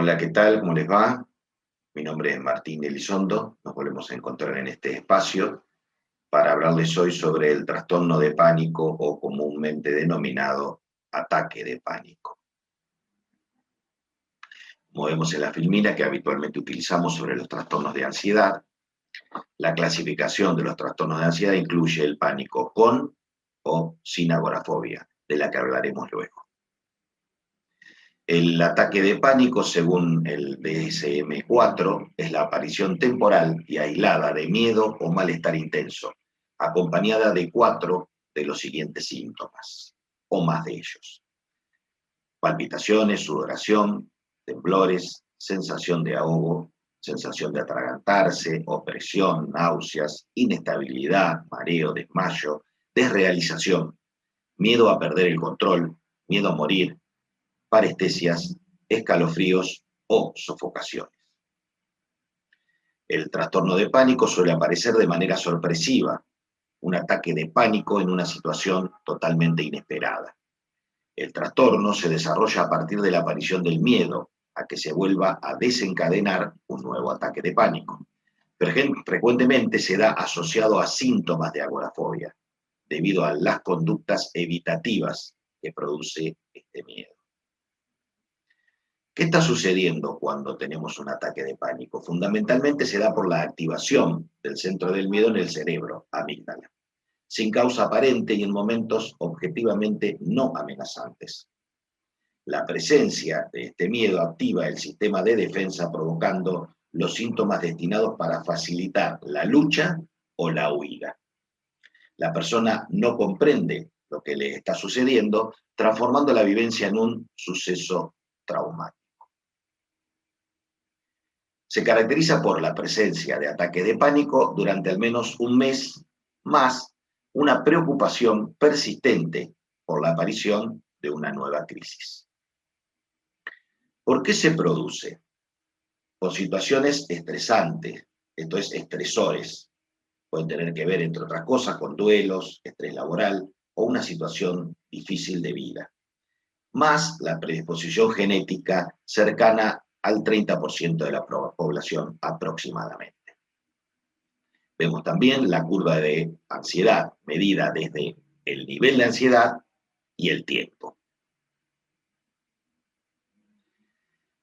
Hola, ¿qué tal? ¿Cómo les va? Mi nombre es Martín Elizondo. Nos volvemos a encontrar en este espacio para hablarles hoy sobre el trastorno de pánico o comúnmente denominado ataque de pánico. Como vemos en la filmina que habitualmente utilizamos sobre los trastornos de ansiedad, la clasificación de los trastornos de ansiedad incluye el pánico con o sin agorafobia, de la que hablaremos luego. El ataque de pánico, según el DSM-4, es la aparición temporal y aislada de miedo o malestar intenso, acompañada de 4 de los siguientes síntomas, o más de ellos: palpitaciones, sudoración, temblores, sensación de ahogo, sensación de atragantarse, opresión, náuseas, inestabilidad, mareo, desmayo, desrealización, miedo a perder el control, miedo a morir, parestesias, escalofríos o sofocaciones. El trastorno de pánico suele aparecer de manera sorpresiva, un ataque de pánico en una situación totalmente inesperada. El trastorno se desarrolla a partir de la aparición del miedo a que se vuelva a desencadenar un nuevo ataque de pánico. Frecuentemente se da asociado a síntomas de agorafobia, debido a las conductas evitativas que produce este miedo. ¿Qué está sucediendo cuando tenemos un ataque de pánico? Fundamentalmente se da por la activación del centro del miedo en el cerebro, amígdala, sin causa aparente y en momentos objetivamente no amenazantes. La presencia de este miedo activa el sistema de defensa, provocando los síntomas destinados para facilitar la lucha o la huida. La persona no comprende lo que le está sucediendo, transformando la vivencia en un suceso traumático. Se caracteriza por la presencia de ataques de pánico durante al menos un mes, más una preocupación persistente por la aparición de una nueva crisis. ¿Por qué se produce? Por situaciones estresantes, esto es, estresores. Pueden tener que ver, entre otras cosas, con duelos, estrés laboral o una situación difícil de vida, más la predisposición genética cercana al 30% de la población aproximadamente. Vemos también la curva de ansiedad, medida desde el nivel de ansiedad y el tiempo.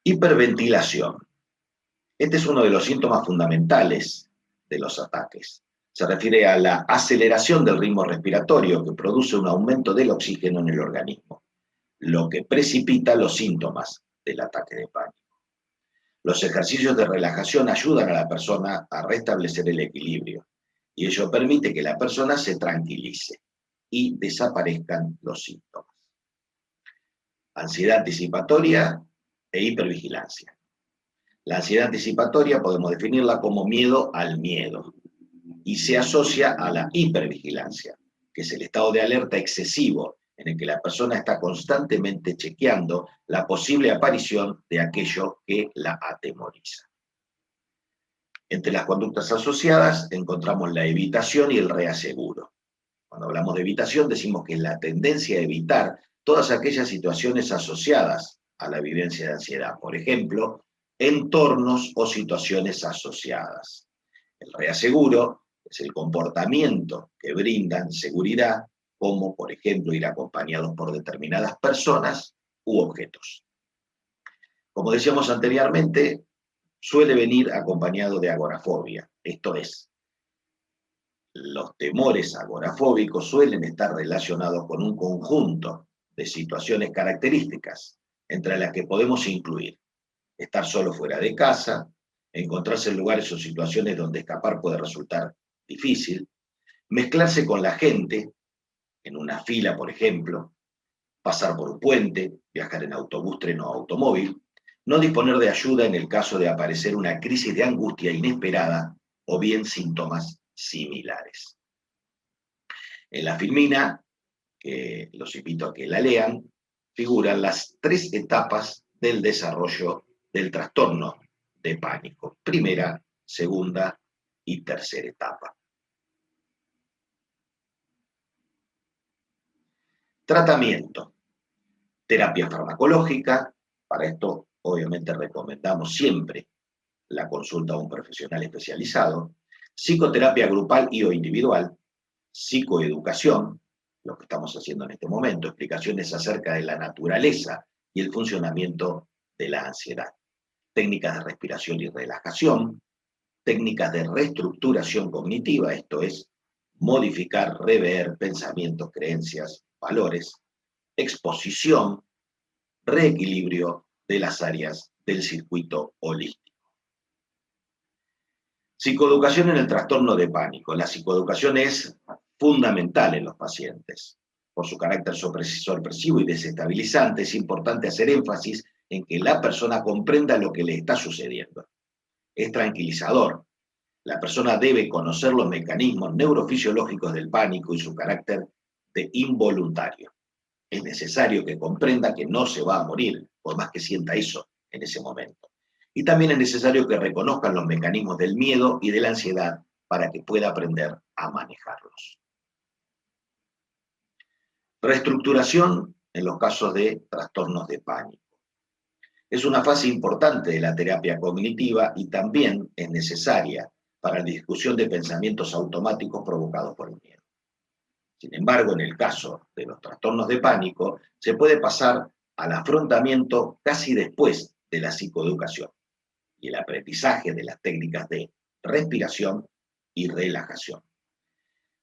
Hiperventilación. Este es uno de los síntomas fundamentales de los ataques. Se refiere a la aceleración del ritmo respiratorio que produce un aumento del oxígeno en el organismo, lo que precipita los síntomas del ataque de pánico. Los ejercicios de relajación ayudan a la persona a restablecer el equilibrio y ello permite que la persona se tranquilice y desaparezcan los síntomas. Ansiedad anticipatoria e hipervigilancia. La ansiedad anticipatoria podemos definirla como miedo al miedo y se asocia a la hipervigilancia, que es el estado de alerta excesivo en el que la persona está constantemente chequeando la posible aparición de aquello que la atemoriza. Entre las conductas asociadas encontramos la evitación y el reaseguro. Cuando hablamos de evitación decimos que es la tendencia a evitar todas aquellas situaciones asociadas a la vivencia de ansiedad, por ejemplo, entornos o situaciones asociadas. El reaseguro es el comportamiento que brindan seguridad, como por ejemplo ir acompañados por determinadas personas u objetos. Como decíamos anteriormente, suele venir acompañado de agorafobia, esto es, los temores agorafóbicos suelen estar relacionados con un conjunto de situaciones características, entre las que podemos incluir estar solo fuera de casa, encontrarse en lugares o situaciones donde escapar puede resultar difícil, mezclarse con la gente, en una fila, por ejemplo, pasar por un puente, viajar en autobús, tren o automóvil, no disponer de ayuda en el caso de aparecer una crisis de angustia inesperada o bien síntomas similares. En la filmina, que los invito a que la lean, figuran las 3 etapas del desarrollo del trastorno de pánico: primera, segunda y tercera etapa. Tratamiento: terapia farmacológica. Para esto obviamente recomendamos siempre la consulta a un profesional especializado, psicoterapia grupal y o individual, psicoeducación, lo que estamos haciendo en este momento, explicaciones acerca de la naturaleza y el funcionamiento de la ansiedad, técnicas de respiración y relajación, técnicas de reestructuración cognitiva, esto es, modificar, rever pensamientos, creencias, valores, exposición, reequilibrio de las áreas del circuito holístico. Psicoeducación en el trastorno de pánico. La psicoeducación es fundamental en los pacientes. Por su carácter sorpresivo y desestabilizante, es importante hacer énfasis en que la persona comprenda lo que le está sucediendo. Es tranquilizador. La persona debe conocer los mecanismos neurofisiológicos del pánico y su carácter de involuntario. Es necesario que comprenda que no se va a morir, por más que sienta eso en ese momento. Y también es necesario que reconozcan los mecanismos del miedo y de la ansiedad para que pueda aprender a manejarlos. Reestructuración en los casos de trastornos de pánico. Es una fase importante de la terapia cognitiva y también es necesaria para la discusión de pensamientos automáticos provocados por el miedo. Sin embargo, en el caso de los trastornos de pánico, se puede pasar al afrontamiento casi después de la psicoeducación y el aprendizaje de las técnicas de respiración y relajación.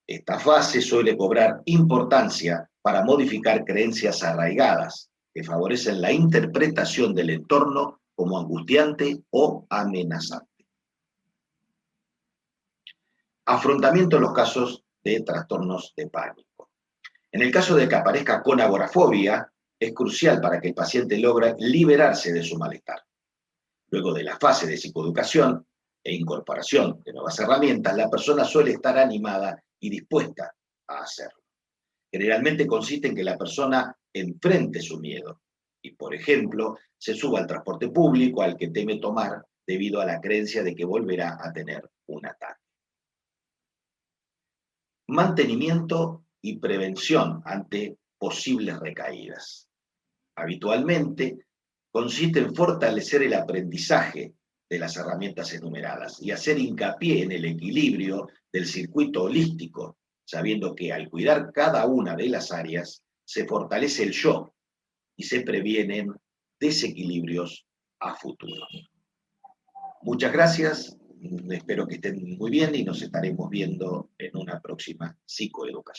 Esta fase suele cobrar importancia para modificar creencias arraigadas que favorecen la interpretación del entorno como angustiante o amenazante. Afrontamiento en los casos de trastornos de pánico. En el caso de que aparezca con agorafobia, es crucial para que el paciente logre liberarse de su malestar. Luego de la fase de psicoeducación e incorporación de nuevas herramientas, la persona suele estar animada y dispuesta a hacerlo. Generalmente consiste en que la persona enfrente su miedo y, por ejemplo, se suba al transporte público al que teme tomar debido a la creencia de que volverá a tener un ataque. Mantenimiento y prevención ante posibles recaídas. Habitualmente consiste en fortalecer el aprendizaje de las herramientas enumeradas y hacer hincapié en el equilibrio del circuito holístico, sabiendo que al cuidar cada una de las áreas se fortalece el yo y se previenen desequilibrios a futuro. Muchas gracias, espero que estén muy bien y nos estaremos viendo en una próxima psicoeducación.